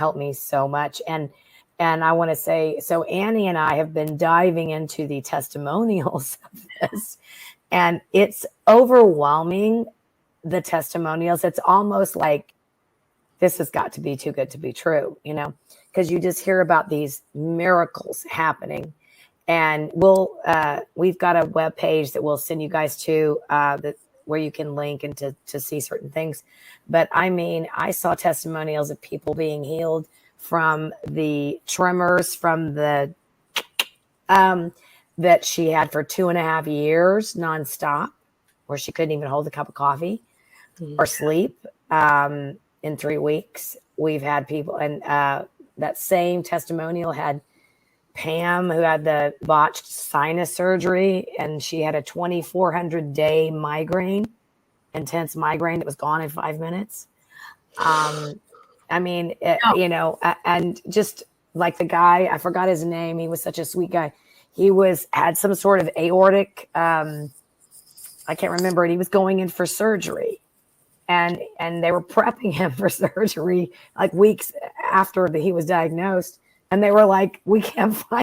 helped me so much. And I want to say, so Annie and I have been diving into the testimonials of this, and it's overwhelming, the testimonials. It's almost like this has got to be too good to be true, you know, because you just hear about these miracles happening. And we've got a web page that we'll send you guys to where you can link and to see certain things. But I mean, I saw testimonials of people being healed from the tremors from the that she had for 2.5 years nonstop, where she couldn't even hold a cup of coffee or sleep in 3 weeks. We've had people, and that same testimonial had Pam, who had the botched sinus surgery, and she had a 2,400-day migraine, intense migraine that was gone in 5 minutes. I mean, you know, and just like the guy, I forgot his name. He was such a sweet guy. He had some sort of aortic, I can't remember it. He was going in for surgery, and they were prepping him for surgery like weeks after he was diagnosed. And they were like, we can't find